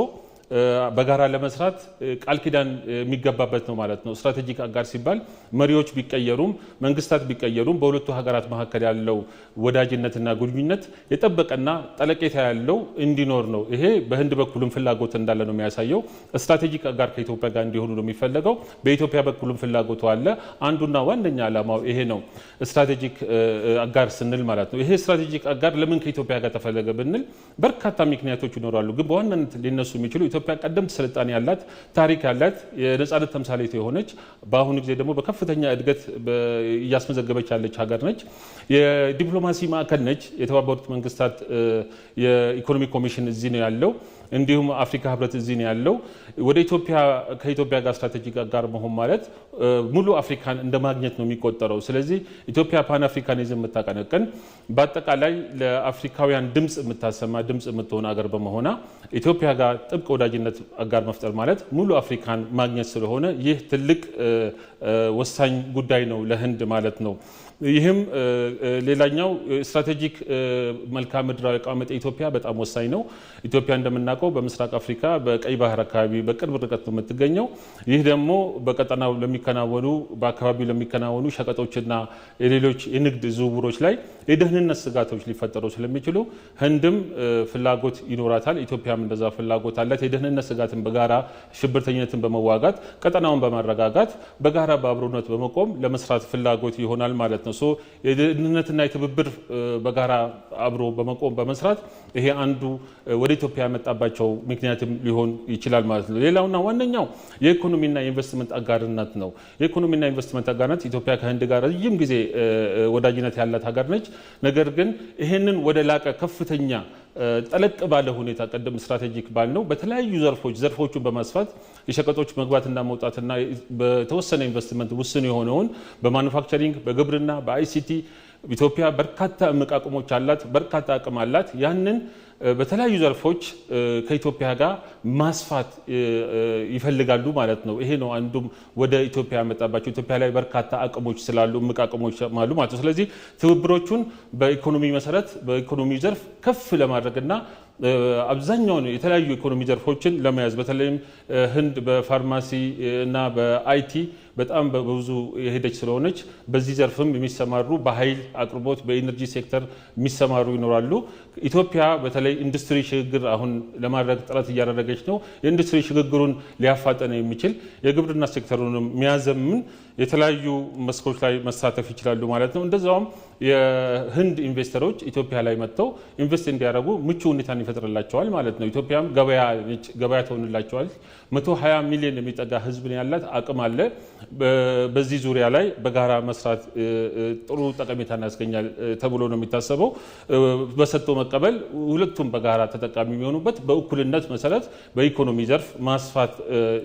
በጋራ ለመስራት ቃል ኪዳን የሚገባበት ነው ማለት ነው። ስትራቴጂክ አጋር ሲባል መሪዎች ቢቀየሩም መንግስታት ቢቀየሩም በሁለቱ ሀገራት መካከል ያለው ወዳጅነትና ግንኙነት የጠበቀና ጠለቄታ ያለው እንዲኖር ነው። ይሄ በህንድ በኩልም ፍላጎት እንዳለ ነው የሚያሳየው። ስትራቴጂክ አጋር ከኢትዮጵያ ጋር እንዲሆኑ ነው የሚፈለገው። በኢትዮጵያ በኩልም ፍላጎቱ አለ። አንዱና ዋነኛ ዓላማው ይሄ ነው። ስትራቴጂክ አጋር ስንል ማለት ነው። ይሄ ስትራቴጂክ አጋር ለምን ከኢትዮጵያ ጋር ተፈለገ ብንል በርካታ ምክንያቶች ይኖራሉ። ግን በዋናነት ሊነሱ የሚችሉ ኢትዮጵያ ቀደምት ስልጣኔ ያላት ታሪክ ያላት የነጻነት ተምሳሌት የሆነች በአሁኑ ጊዜ ደግሞ በከፍተኛ እድገት እያስመዘገበች ያለች ሀገር ነች። የዲፕሎማሲ ማዕከል ነች። የተባበሩት መንግስታት የኢኮኖሚ ኮሚሽን እዚህ ነው ያለው። እንዲሁም አፍሪካ ህብረት እዚህ ነው ያለው። ወደ ኢትዮጵያ ከኢትዮጵያ ጋር ስትራቴጂክ አጋር መሆን ማለት ሙሉ አፍሪካን እንደ ማግኘት ነው የሚቆጠረው። ስለዚህ ኢትዮጵያ ፓን አፍሪካኒዝም የምታቀነቅን በአጠቃላይ ለአፍሪካውያን ድምፅ የምታሰማ ድምፅ የምትሆን አገር በመሆኗ ኢትዮጵያ ጋር ጥብቅ ወዳጅነት አጋር መፍጠር ማለት ሙሉ አፍሪካን ማግኘት ስለሆነ ይህ ትልቅ ወሳኝ ጉዳይ ነው ለህንድ ማለት ነው። ይህም ሌላኛው ስትራቴጂክ መልክዓ ምድራዊ አቀማመጥ ኢትዮጵያ በጣም ወሳኝ ነው። ኢትዮጵያ እንደምናውቀው በምስራቅ አፍሪካ በቀይ ባህር አካባቢ በቅርብ ርቀት ነው የምትገኘው። ይህ ደግሞ በቀጠናው ለሚከናወኑ በአካባቢው ለሚከናወኑ ሸቀጦችና የሌሎች የንግድ ዝውውሮች ላይ የደህንነት ስጋቶች ሊፈጠሩ ስለሚችሉ ህንድም ፍላጎት ይኖራታል። ኢትዮጵያም እንደዛ ፍላጎት አላት። የደህንነት ስጋትን በጋራ ሽብርተኝነትን በመዋጋት ቀጠናውን በማረጋጋት በጋራ በአብሮነት በመቆም ለመስራት ፍላጎት ይሆናል ማለት ነው። የደህንነትና የትብብር በጋራ አብሮ በመቆም በመስራት ይሄ አንዱ ወደ ኢትዮጵያ ያመጣባቸው ምክንያትም ሊሆን ይችላል ማለት ነው። ሌላውና ዋነኛው የኢኮኖሚና የኢንቨስትመንት አጋርነት ነው። የኢኮኖሚና ኢንቨስትመንት አጋርነት ኢትዮጵያ ከህንድ ጋር ረጅም ጊዜ ወዳጅነት ያላት ሀገር ነች። ነገር ግን ይሄንን ወደ ላቀ ከፍተኛ ጠለቅ ባለ ሁኔታ ቀደም ስትራቴጂክ ባልነው በተለያዩ ዘርፎቹን በማስፋት የሸቀጦች መግባትና መውጣትና በተወሰነ ኢንቨስትመንት ውስን የሆነውን በማኑፋክቸሪንግ፣ በግብርና፣ በአይሲቲ ኢትዮጵያ በርካታ እምቅ አቅሞች አላት፣ በርካታ አቅም አላት። ያንን በተለያዩ ዘርፎች ከኢትዮጵያ ጋር ማስፋት ይፈልጋሉ ማለት ነው። ይሄ ነው አንዱም ወደ ኢትዮጵያ ያመጣባቸው። ኢትዮጵያ ላይ በርካታ አቅሞች ስላሉ እምቅ አቅሞች አሉ ማለት ነው። ስለዚህ ትብብሮቹን በኢኮኖሚ መሰረት በኢኮኖሚ ዘርፍ ከፍ ለማድረግና አብዛኛውን የተለያዩ ኢኮኖሚ ዘርፎችን ለመያዝ በተለይም ህንድ በፋርማሲ እና በአይቲ በጣም በብዙ የሄደች ስለሆነች በዚህ ዘርፍም የሚሰማሩ በኃይል አቅርቦት በኢነርጂ ሴክተር የሚሰማሩ ይኖራሉ። ኢትዮጵያ በተለይ ኢንዱስትሪ ሽግግር አሁን ለማድረግ ጥረት እያደረገች ነው። የኢንዱስትሪ ሽግግሩን ሊያፋጠን የሚችል የግብርና ሴክተሩንም የሚያዘምን የተለያዩ መስኮች ላይ መሳተፍ ይችላሉ ማለት ነው። እንደዛውም የህንድ ኢንቨስተሮች ኢትዮጵያ ላይ መጥተው ኢንቨስት እንዲያደርጉ ምቹ ሁኔታን ይፈጥርላቸዋል ማለት ነው። ኢትዮጵያም ገበያ ትሆንላቸዋል። 120 ሚሊዮን የሚጠጋ ህዝብ ያላት አቅም አለ። በዚህ ዙሪያ ላይ በጋራ መስራት ጥሩ ጠቀሜታን ያስገኛል ተብሎ ነው የሚታሰበው። በሰጥቶ መቀበል ሁለቱም በጋራ ተጠቃሚ የሚሆኑበት በእኩልነት መሰረት በኢኮኖሚ ዘርፍ ማስፋት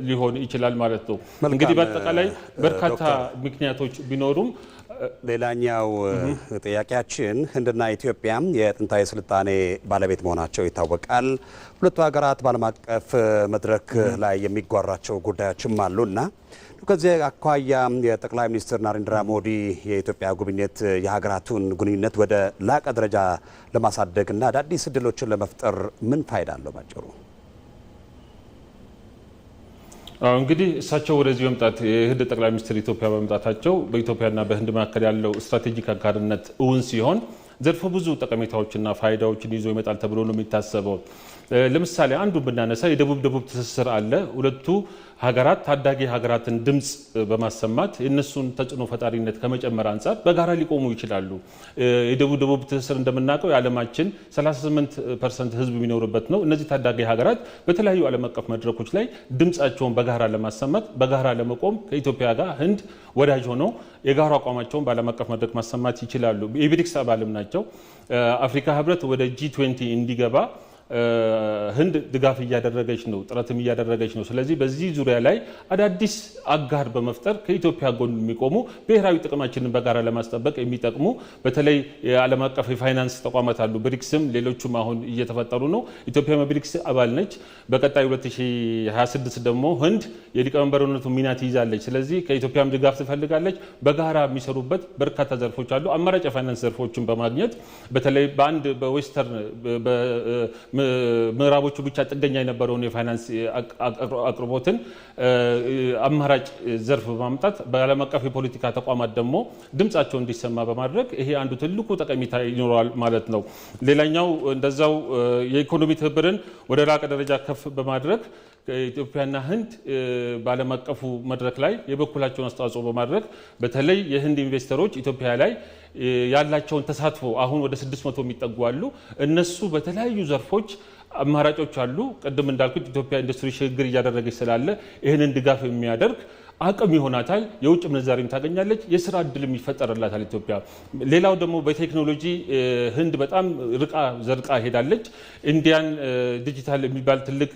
ሊሆን ይችላል ማለት ነው። እንግዲህ በአጠቃላይ በርካታ ምክንያቶች ቢኖሩም
ሌላኛው ጥያቄያችን ህንድና ኢትዮጵያ የጥንታዊ ስልጣኔ ባለቤት መሆናቸው ይታወቃል። ሁለቱ ሀገራት በዓለም አቀፍ መድረክ ላይ የሚጓራቸው ጉዳዮችም አሉና ከዚህ አኳያ የጠቅላይ ሚኒስትር ናሬንድራ ሞዲ የኢትዮጵያ ጉብኝት የሀገራቱን ግንኙነት ወደ ላቀ ደረጃ ለማሳደግና አዳዲስ እድሎችን ለመፍጠር ምን ፋይዳ አለው ባጭሩ?
እንግዲህ እሳቸው ወደዚህ መምጣት የህንድ ጠቅላይ ሚኒስትር ኢትዮጵያ በመምጣታቸው በኢትዮጵያና በህንድ መካከል ያለው ስትራቴጂክ አጋርነት እውን ሲሆን ዘርፈ ብዙ ጠቀሜታዎችና ፋይዳዎችን ይዞ ይመጣል ተብሎ ነው የሚታሰበው። ለምሳሌ አንዱ ብናነሳ የደቡብ ትስስር አለ። ሁለቱ ሀገራት ታዳጊ ሀገራትን ድምፅ በማሰማት የእነሱን ተጽዕኖ ፈጣሪነት ከመጨመር አንጻር በጋራ ሊቆሙ ይችላሉ። የደቡብ ትስስር እንደምናውቀው የዓለማችን 38% ህዝብ የሚኖርበት ነው። እነዚህ ታዳጊ ሀገራት በተለያዩ ዓለም አቀፍ መድረኮች ላይ ድምፃቸውን በጋራ ለማሰማት በጋራ ለመቆም ከኢትዮጵያ ጋር ህንድ ወዳጅ ሆነው የጋራ አቋማቸውን በዓለም አቀፍ መድረክ ማሰማት ይችላሉ። የብሪክስ አባልም ናቸው። አፍሪካ ህብረት ወደ G20 እንዲገባ ህንድ ድጋፍ እያደረገች ነው፣ ጥረትም እያደረገች ነው። ስለዚህ በዚህ ዙሪያ ላይ አዳዲስ አጋር በመፍጠር ከኢትዮጵያ ጎን የሚቆሙ ብሔራዊ ጥቅማችንን በጋራ ለማስጠበቅ የሚጠቅሙ በተለይ የዓለም አቀፍ የፋይናንስ ተቋማት አሉ። ብሪክስም ሌሎችም አሁን እየተፈጠሩ ነው። ኢትዮጵያ በብሪክስ አባል ነች። በቀጣይ 2026 ደግሞ ህንድ የሊቀመንበርነቱ ሚና ትይዛለች። ስለዚህ ከኢትዮጵያም ድጋፍ ትፈልጋለች። በጋራ የሚሰሩበት በርካታ ዘርፎች አሉ። አማራጭ የፋይናንስ ዘርፎችን በማግኘት በተለይ በአንድ በዌስተርን ምዕራቦቹ ብቻ ጥገኛ የነበረውን የፋይናንስ አቅርቦትን አማራጭ ዘርፍ በማምጣት በዓለም አቀፍ የፖለቲካ ተቋማት ደግሞ ድምጻቸው እንዲሰማ በማድረግ ይሄ አንዱ ትልቁ ጠቀሜታ ይኖራል ማለት ነው። ሌላኛው እንደዛው የኢኮኖሚ ትብብርን ወደ ላቀ ደረጃ ከፍ በማድረግ ኢትዮጵያና ህንድ በዓለም አቀፉ መድረክ ላይ የበኩላቸውን አስተዋጽኦ በማድረግ በተለይ የህንድ ኢንቨስተሮች ኢትዮጵያ ላይ ያላቸውን ተሳትፎ አሁን ወደ 600 የሚጠጉ አሉ። እነሱ በተለያዩ ዘርፎች አማራጮች አሉ። ቅድም እንዳልኩት ኢትዮጵያ ኢንዱስትሪ ሽግግር እያደረገች ስላለ ይህንን ድጋፍ የሚያደርግ አቅም ይሆናታል። የውጭ ምንዛሪም ታገኛለች። የስራ እድልም ይፈጠርላታል ኢትዮጵያ። ሌላው ደግሞ በቴክኖሎጂ ህንድ በጣም ዘርቃ ሄዳለች። ኢንዲያን ዲጂታል የሚባል ትልቅ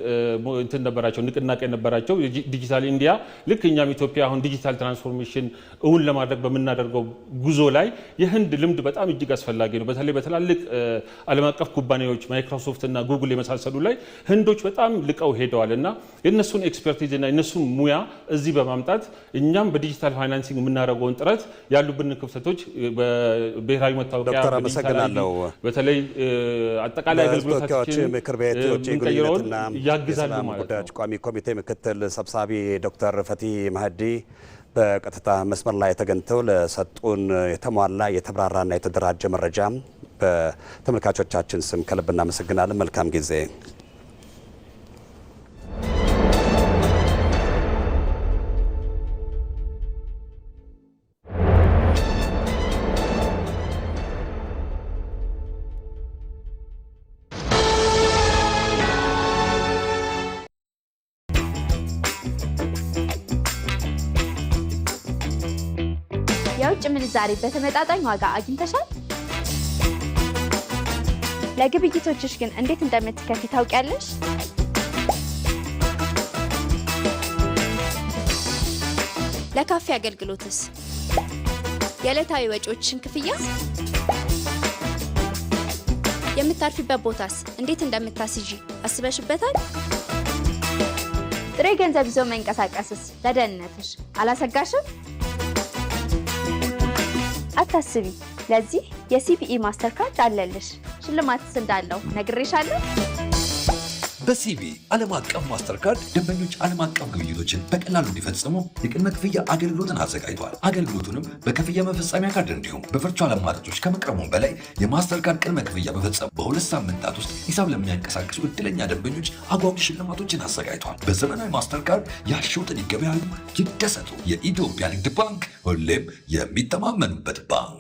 እንትን ነበራቸው፣ ንቅናቄ ነበራቸው። ዲጂታል ኢንዲያ ልክ እኛም ኢትዮጵያ አሁን ዲጂታል ትራንስፎርሜሽን እውን ለማድረግ በምናደርገው ጉዞ ላይ የህንድ ልምድ በጣም እጅግ አስፈላጊ ነው። በተለይ በትላልቅ ዓለም አቀፍ ኩባንያዎች ማይክሮሶፍት እና ጉግል የመሳሰሉ ላይ ህንዶች በጣም ልቀው ሄደዋል እና የእነሱን ኤክስፐርቲዝ እና የእነሱን ሙያ እዚህ በማምጣት እኛም በዲጂታል ፋይናንሲንግ የምናደርገውን ጥረት ያሉብን ክፍተቶች በብሔራዊ መታወቂያ
ዶክተር አመሰግናለሁ።
በተለይ አጠቃላይ አገልግሎታችን
ምክር ቤት የውጭ ግንኙነትና
ያግዛሉ ማለት
ጉዳዮች ቋሚ ኮሚቴ ምክትል ሰብሳቢ ዶክተር ፈቲ ማህዲ በቀጥታ መስመር ላይ ተገኝተው ለሰጡን የተሟላ የተብራራና የተደራጀ መረጃ በተመልካቾቻችን ስም ከልብ እናመሰግናለን። መልካም ጊዜ።
የውጭ ምንዛሬ በተመጣጣኝ ዋጋ አግኝተሻል? ለግብይቶችሽ ግን እንዴት እንደምትከፊ ታውቂያለሽ? ለካፌ አገልግሎትስ? የዕለታዊ ወጪዎችሽን ክፍያ? የምታርፊበት ቦታስ እንዴት እንደምታስይዢ አስበሽበታል? ጥሬ ገንዘብ ይዞ መንቀሳቀስስ ለደህንነትሽ አላሰጋሽም? አታስቢ፣ ለዚህ የሲቢኢ ማስተር ካርድ አለልሽ። ሽልማትስ እንዳለው ነግሬሻለሁ።
በሲቢኢ ዓለም አቀፍ ማስተር ካርድ ደንበኞች ዓለም አቀፍ ግብይቶችን በቀላሉ እንዲፈጽሙ የቅድመ ክፍያ አገልግሎትን አዘጋጅቷል። አገልግሎቱንም በክፍያ መፈጸሚያ ካርድ እንዲሁም በቨርቹዋል አማራጮች ከመቅረቡም በላይ የማስተር ካርድ ቅድመ ክፍያ በፈጸሙ በ2 ሳምንታት ውስጥ ሂሳብ ለሚያንቀሳቅሱ እድለኛ ደንበኞች አጓጊ ሽልማቶችን አዘጋጅቷል። በዘመናዊ ማስተር ካርድ ያሸውትን ይገበያሉ፣ ይደሰቱ። የኢትዮጵያ ንግድ ባንክ ሁሌም የሚተማመኑበት ባንክ።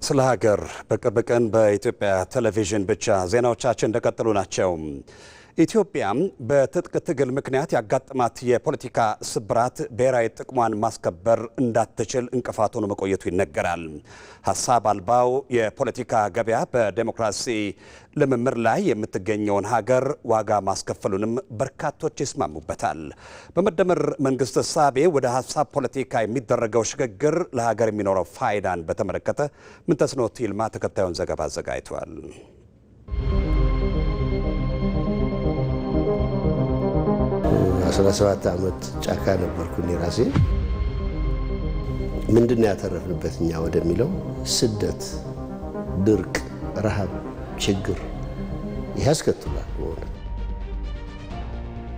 ስለ ሀገር በቅርብ ቀን በኢትዮጵያ ቴሌቪዥን ብቻ ዜናዎቻችን እንደቀጠሉ ናቸው። ኢትዮጵያም በትጥቅ ትግል ምክንያት ያጋጠማት የፖለቲካ ስብራት ብሔራዊ ጥቅሟን ማስከበር እንዳትችል እንቅፋት ሆኖ መቆየቱ ይነገራል። ሀሳብ አልባው የፖለቲካ ገበያ በዴሞክራሲ ልምምር ላይ የምትገኘውን ሀገር ዋጋ ማስከፈሉንም በርካቶች ይስማሙበታል። በመደመር መንግስት እሳቤ ወደ ሀሳብ ፖለቲካ የሚደረገው ሽግግር ለሀገር የሚኖረው ፋይዳን በተመለከተ ምንተስኖት ይልማ ተከታዩን ዘገባ አዘጋጅቷል።
17 ዓመት ጫካ ነበርኩኝ ራሴ ምንድነው ያተረፍንበት እኛ ወደሚለው ስደት፣ ድርቅ፣ ረሃብ፣ ችግር ያስከትላል።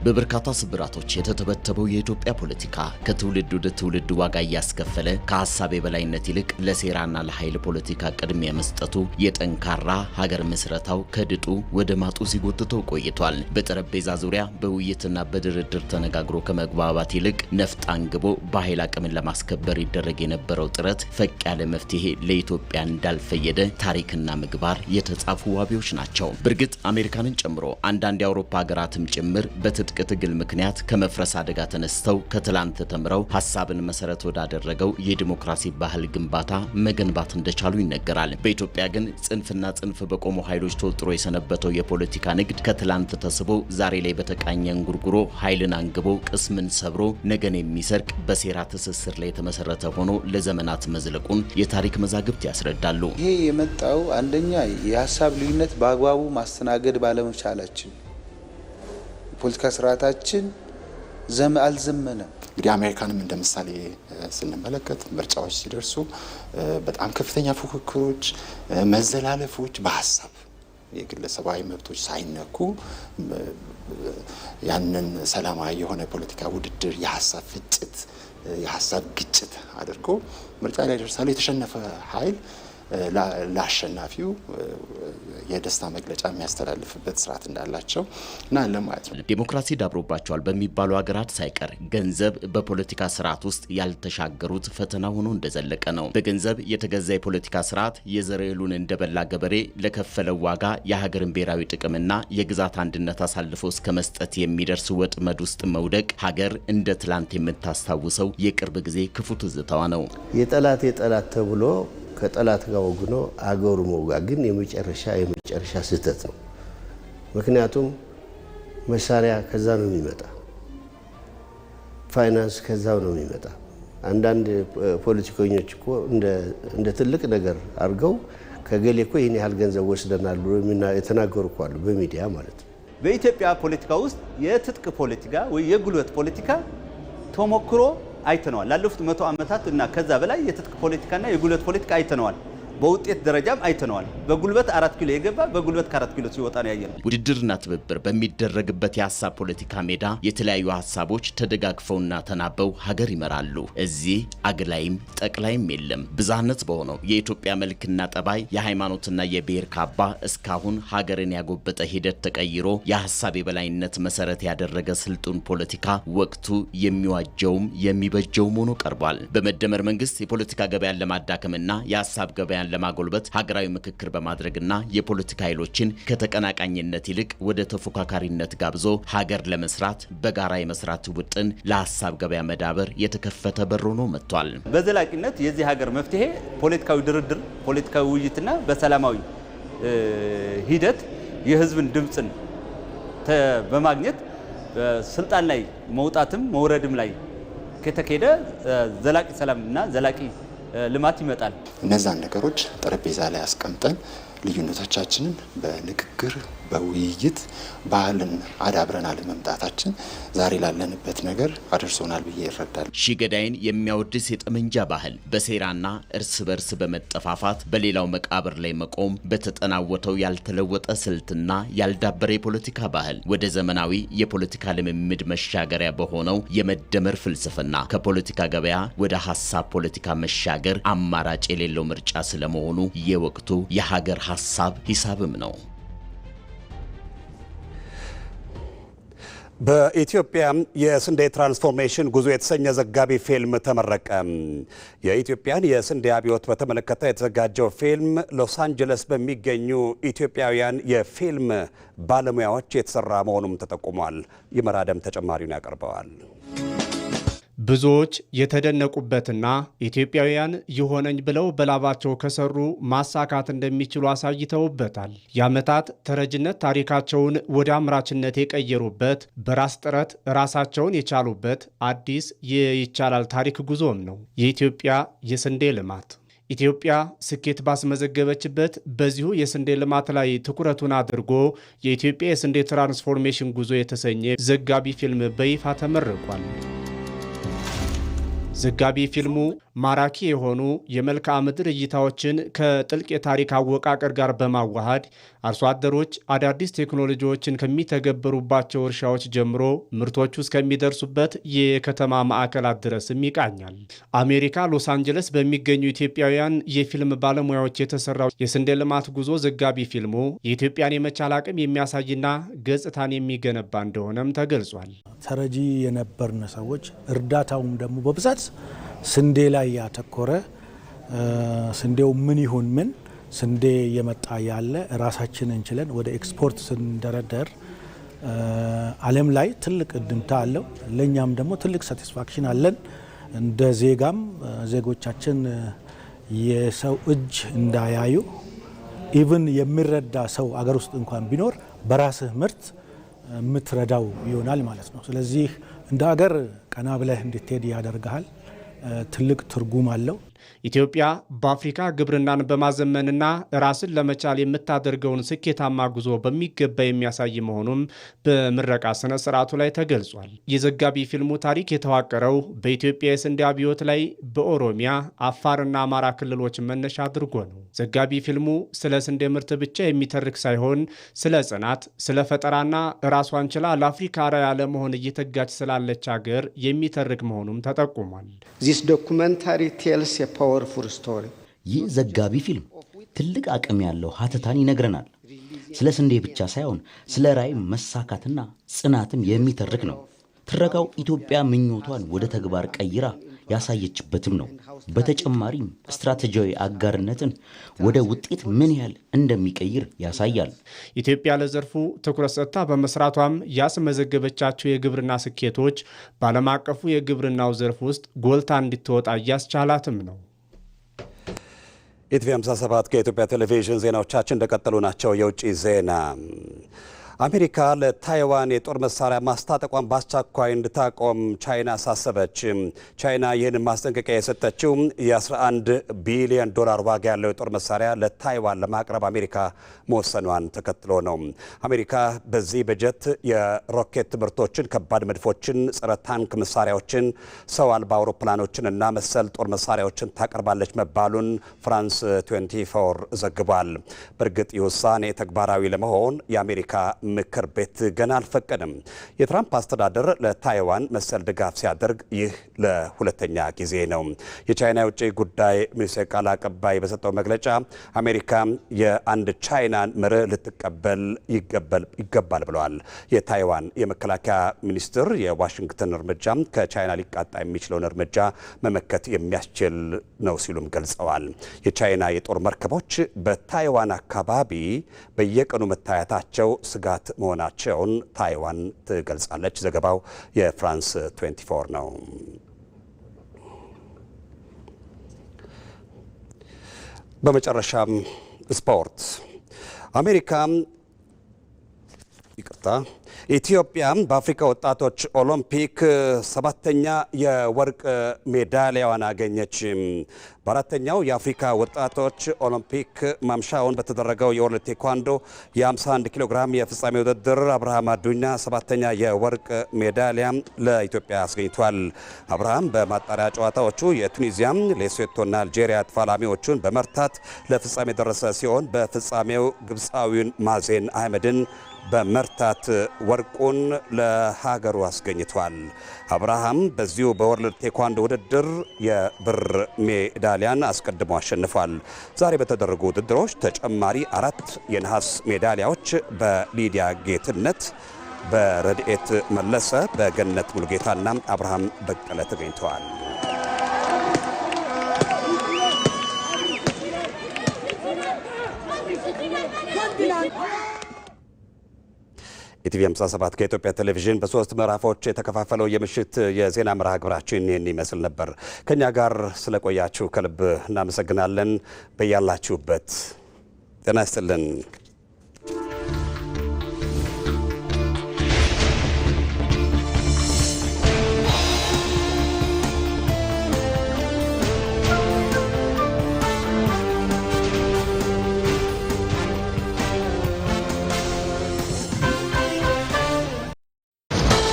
በበርካታ ስብራቶች የተተበተበው የኢትዮጵያ ፖለቲካ ከትውልድ ወደ ትውልድ ዋጋ እያስከፈለ ከሐሳብ የበላይነት ይልቅ ለሴራና ለኃይል ፖለቲካ ቅድሚያ መስጠቱ የጠንካራ ሀገር ምስረታው ከድጡ ወደ ማጡ ሲጎትተው ቆይቷል። በጠረጴዛ ዙሪያ በውይይትና በድርድር ተነጋግሮ ከመግባባት ይልቅ ነፍጥ አንግቦ በኃይል አቅምን ለማስከበር ይደረግ የነበረው ጥረት ፈቅ ያለ መፍትሄ ለኢትዮጵያ እንዳልፈየደ ታሪክና ምግባር የተጻፉ ዋቢዎች ናቸው። በእርግጥ አሜሪካንን ጨምሮ አንዳንድ የአውሮፓ ሀገራትም ጭምር በትጥቅ ትግል ምክንያት ከመፍረስ አደጋ ተነስተው ከትላንት ተምረው ሐሳብን መሰረት ወዳደረገው የዲሞክራሲ ባህል ግንባታ መገንባት እንደቻሉ ይነገራል። በኢትዮጵያ ግን ጽንፍና ጽንፍ በቆሙ ኃይሎች ተወጥሮ የሰነበተው የፖለቲካ ንግድ ከትላንት ተስቦ ዛሬ ላይ በተቃኘ እንጉርጉሮ ኃይልን አንግቦ ቅስምን ሰብሮ ነገን የሚሰርቅ በሴራ ትስስር ላይ የተመሰረተ ሆኖ ለዘመናት መዝለቁን የታሪክ መዛግብት ያስረዳሉ።
ይሄ የመጣው አንደኛ የሐሳብ ልዩነት በአግባቡ ማስተናገድ ባለመቻላችን ፖለቲካ ስርዓታችን አልዘመነም።
እንግዲህ አሜሪካንም እንደ ምሳሌ ስንመለከት ምርጫዎች ሲደርሱ በጣም ከፍተኛ ፉክክሮች፣ መዘላለፎች በሀሳብ የግለሰባዊ መብቶች ሳይነኩ ያንን ሰላማዊ የሆነ ፖለቲካ ውድድር የሀሳብ ፍጭት፣ የሀሳብ ግጭት አድርጎ ምርጫ ላይ ደርሳሉ። የተሸነፈ ኃይል ለአሸናፊው የደስታ መግለጫ የሚያስተላልፍበት ስርዓት እንዳላቸው እና ለማለት ነው።
ዲሞክራሲ ዳብሮባቸዋል በሚባሉ ሀገራት ሳይቀር ገንዘብ በፖለቲካ ስርዓት ውስጥ ያልተሻገሩት ፈተና ሆኖ እንደዘለቀ ነው። በገንዘብ የተገዛ የፖለቲካ ስርዓት የዘር እህሉን እንደበላ ገበሬ ለከፈለው ዋጋ የሀገርን ብሔራዊ ጥቅምና የግዛት አንድነት አሳልፎ እስከ መስጠት የሚደርስ ወጥመድ ውስጥ መውደቅ ሀገር እንደ ትላንት የምታስታውሰው የቅርብ ጊዜ ክፉ ትዝታዋ ነው።
የጠላት ተብሎ ከጠላት ጋር ወግኖ አገሩ መውጋት ግን የመጨረሻ ስህተት ነው። ምክንያቱም መሳሪያ ከዛ ነው የሚመጣ፣ ፋይናንስ ከዛው ነው የሚመጣ። አንዳንድ ፖለቲከኞች እኮ እንደ ትልቅ ነገር አድርገው ከገሌ እኮ ይህን ያህል ገንዘብ ወስደናል ብሎ የተናገሩ እኮ አሉ በሚዲያ ማለት ነው።
በኢትዮጵያ ፖለቲካ ውስጥ የትጥቅ ፖለቲካ ወይ የጉልበት ፖለቲካ ተሞክሮ አይተነዋል። ላለፉት 100 ዓመታት እና ከዛ በላይ የትጥቅ ፖለቲካና የጉልበት ፖለቲካ አይተነዋል። በውጤት ደረጃም አይተነዋል። በጉልበት 4 ኪሎ የገባ በጉልበት ከ4 ኪሎ ሲወጣ ነው ያየነው።
ውድድርና ትብብር በሚደረግበት የሀሳብ ፖለቲካ ሜዳ የተለያዩ ሀሳቦች ተደጋግፈውና ተናበው ሀገር ይመራሉ። እዚህ አግላይም ጠቅላይም የለም። ብዝሃነት በሆነው የኢትዮጵያ መልክና ጠባይ የሃይማኖትና የብሔር ካባ እስካሁን ሀገርን ያጎበጠ ሂደት ተቀይሮ የሀሳብ የበላይነት መሰረት ያደረገ ስልጡን ፖለቲካ ወቅቱ የሚዋጀውም የሚበጀውም ሆኖ ቀርቧል። በመደመር መንግስት የፖለቲካ ገበያን ለማዳከምና የሀሳብ ገበያን ለማጎልበት ሀገራዊ ምክክር በማድረግና የፖለቲካ ኃይሎችን ከተቀናቃኝነት ይልቅ ወደ ተፎካካሪነት ጋብዞ ሀገር ለመስራት በጋራ የመስራት ውጥን ለሀሳብ ገበያ መዳበር የተከፈተ በር ሆኖ መጥቷል።
በዘላቂነት የዚህ ሀገር መፍትሄ ፖለቲካዊ ድርድር፣ ፖለቲካዊ ውይይትና በሰላማዊ ሂደት የህዝብን ድምጽን በማግኘት ስልጣን ላይ መውጣትም መውረድም ላይ ከተከደ ዘላቂ ሰላምና ዘላቂ ልማት ይመጣል።
እነዛን ነገሮች ጠረጴዛ ላይ አስቀምጠን ልዩነቶቻችንን በንግግር በውይይት ባህልን አዳብረናል መምጣታችን ዛሬ ላለንበት ነገር አድርሶናል ብዬ ይረዳል።
ሺገዳይን የሚያወድስ የጠመንጃ ባህል በሴራና እርስ በርስ በመጠፋፋት በሌላው መቃብር ላይ መቆም በተጠናወተው ያልተለወጠ ስልትና ያልዳበረ የፖለቲካ ባህል ወደ ዘመናዊ የፖለቲካ ልምምድ መሻገሪያ በሆነው የመደመር ፍልስፍና ከፖለቲካ ገበያ ወደ ሀሳብ ፖለቲካ መሻገር አማራጭ የሌለው ምርጫ ስለመሆኑ የወቅቱ የሀገር ሀሳብ ሂሳብም ነው።
በኢትዮጵያ የስንዴ ትራንስፎርሜሽን ጉዞ የተሰኘ ዘጋቢ ፊልም ተመረቀ። የኢትዮጵያን የስንዴ አብዮት በተመለከተ የተዘጋጀው ፊልም ሎስ አንጀለስ በሚገኙ ኢትዮጵያውያን የፊልም ባለሙያዎች የተሰራ መሆኑም ተጠቁሟል። ይመራደም ተጨማሪውን ያቀርበዋል።
ብዙዎች የተደነቁበትና ኢትዮጵያውያን ይሆነኝ ብለው በላባቸው ከሰሩ ማሳካት እንደሚችሉ አሳይተውበታል። የዓመታት ተረጅነት ታሪካቸውን ወደ አምራችነት የቀየሩበት፣ በራስ ጥረት ራሳቸውን የቻሉበት አዲስ የይቻላል ታሪክ ጉዞም ነው የኢትዮጵያ የስንዴ ልማት። ኢትዮጵያ ስኬት ባስመዘገበችበት በዚሁ የስንዴ ልማት ላይ ትኩረቱን አድርጎ የኢትዮጵያ የስንዴ ትራንስፎርሜሽን ጉዞ የተሰኘ ዘጋቢ ፊልም በይፋ ተመርቋል። ዘጋቢ ፊልሙ ማራኪ የሆኑ የመልክዓ ምድር እይታዎችን ከጥልቅ የታሪክ አወቃቀር ጋር በማዋሃድ አርሶ አደሮች አዳዲስ ቴክኖሎጂዎችን ከሚተገበሩባቸው እርሻዎች ጀምሮ ምርቶቹ እስከሚደርሱበት የከተማ ማዕከላት ድረስም ይቃኛል። አሜሪካ ሎስ አንጀለስ በሚገኙ ኢትዮጵያውያን የፊልም ባለሙያዎች የተሰራው የስንዴ ልማት ጉዞ ዘጋቢ ፊልሙ የኢትዮጵያን የመቻል አቅም የሚያሳይና ገጽታን የሚገነባ እንደሆነም ተገልጿል።
ተረጂ የነበርን ሰዎች እርዳታውም ደግሞ በብዛት ስንዴ ላይ ያተኮረ ስንዴው ምን ይሁን ምን ስንዴ የመጣ ያለ ራሳችንን እንችለን ወደ ኤክስፖርት ስንደረደር ዓለም ላይ ትልቅ እንድምታ አለው። ለኛም ደግሞ ትልቅ ሳቲስፋክሽን አለን። እንደ ዜጋም ዜጎቻችን የሰው እጅ እንዳያዩ ኢቭን የሚረዳ ሰው አገር ውስጥ እንኳን ቢኖር በራስህ ምርት የምትረዳው ይሆናል ማለት ነው። ስለዚህ እንደ ሀገር ቀና ብለህ እንድትሄድ ያደርጋል። ትልቅ ትርጉም አለው።
ኢትዮጵያ በአፍሪካ ግብርናን በማዘመንና ራስን ለመቻል የምታደርገውን ስኬታማ ጉዞ በሚገባ የሚያሳይ መሆኑም በምረቃ ስነ ስርዓቱ ላይ ተገልጿል። የዘጋቢ ፊልሙ ታሪክ የተዋቀረው በኢትዮጵያ የስንዴ አብዮት ላይ በኦሮሚያ፣ አፋርና አማራ ክልሎች መነሻ አድርጎ ነው። ዘጋቢ ፊልሙ ስለ ስንዴ ምርት ብቻ የሚተርክ ሳይሆን ስለ ጽናት፣ ስለ ፈጠራና ራሷን ችላ ለአፍሪካ አርአያ ለመሆን እየተጋች ስላለች ሀገር የሚተርክ መሆኑም ተጠቁሟል።
This documentary tells a powerful story.
ይህ ዘጋቢ ፊልም ትልቅ አቅም ያለው ሀተታን ይነግረናል። ስለ ስንዴ ብቻ ሳይሆን ስለ ራዕይ መሳካትና ጽናትም የሚተርክ ነው። ትረካው ኢትዮጵያ ምኞቷን ወደ ተግባር ቀይራ ያሳየችበትም ነው። በተጨማሪም ስትራቴጂያዊ አጋርነትን ወደ ውጤት ምን ያህል እንደሚቀይር ያሳያል።
ኢትዮጵያ ለዘርፉ ትኩረት ሰጥታ በመስራቷም ያስመዘገበቻቸው የግብርና ስኬቶች በዓለም አቀፉ የግብርናው ዘርፍ ውስጥ ጎልታ እንድትወጣ እያስቻላትም ነው።
ኢቲቪ 57 ከኢትዮጵያ ቴሌቪዥን ዜናዎቻችን እንደቀጠሉ ናቸው። የውጭ ዜና አሜሪካ ለታይዋን የጦር መሳሪያ ማስታጠቋን በአስቸኳይ እንድታቆም ቻይና አሳሰበች። ቻይና ይህን ማስጠንቀቂያ የሰጠችው የ11 ቢሊዮን ዶላር ዋጋ ያለው የጦር መሳሪያ ለታይዋን ለማቅረብ አሜሪካ መወሰኗን ተከትሎ ነው። አሜሪካ በዚህ በጀት የሮኬት ምርቶችን፣ ከባድ መድፎችን፣ ጸረ ታንክ መሳሪያዎችን፣ ሰው አልባ አውሮፕላኖችን እና መሰል ጦር መሳሪያዎችን ታቀርባለች መባሉን ፍራንስ 24 ዘግቧል። በእርግጥ ይህ ውሳኔ ተግባራዊ ለመሆን የአሜሪካ ምክር ቤት ገና አልፈቀደም። የትራምፕ አስተዳደር ለታይዋን መሰል ድጋፍ ሲያደርግ ይህ ለሁለተኛ ጊዜ ነው። የቻይና የውጭ ጉዳይ ሚኒስቴር ቃል አቀባይ በሰጠው መግለጫ አሜሪካ የአንድ ቻይናን መርህ ልትቀበል ይገባል ብለዋል። የታይዋን የመከላከያ ሚኒስትር የዋሽንግተን እርምጃ ከቻይና ሊቃጣ የሚችለውን እርምጃ መመከት የሚያስችል ነው ሲሉም ገልጸዋል። የቻይና የጦር መርከቦች በታይዋን አካባቢ በየቀኑ መታየታቸው ስጋት መሆናቸውን ታይዋን ትገልጻለች። ዘገባው የፍራንስ 24 ነው። በመጨረሻም ስፖርት። ኢትዮጵያ በአፍሪካ ወጣቶች ኦሎምፒክ 7ኛ የወርቅ ሜዳሊያዋን አገኘች። በአራተኛው የአፍሪካ ወጣቶች ኦሎምፒክ ማምሻውን በተደረገው የወርልድ ቴኳንዶ የ51 ኪሎ ግራም የፍጻሜ ውድድር አብርሃም አዱኛ 7ኛ የወርቅ ሜዳሊያ ለኢትዮጵያ አስገኝቷል። አብርሃም በማጣሪያ ጨዋታዎቹ የቱኒዚያም፣ ሌሶቶና አልጄሪያ ተፋላሚዎቹን በመርታት ለፍጻሜ የደረሰ ሲሆን በፍጻሜው ግብፃዊውን ማዜን አህመድን በመርታት ወርቁን ለሀገሩ አስገኝቷል። አብርሃም በዚሁ በወርልድ ቴኳንዶ ውድድር የብር ሜዳሊያን አስቀድሞ አሸንፏል። ዛሬ በተደረጉ ውድድሮች ተጨማሪ 4 የነሐስ ሜዳሊያዎች በሊዲያ ጌትነት በረድኤት መለሰ፣ በገነት ሙሉጌታና አብርሃም በቀለ ተገኝተዋል። ኢቲቪ 57 ከኢትዮጵያ ቴሌቪዥን በሶስት ምዕራፎች የተከፋፈለው የምሽት የዜና መርሃ ግብራችን ይህን ይመስል ነበር። ከኛ ጋር ስለቆያችሁ ከልብ እናመሰግናለን። በያላችሁበት ጤና ይስጥልን።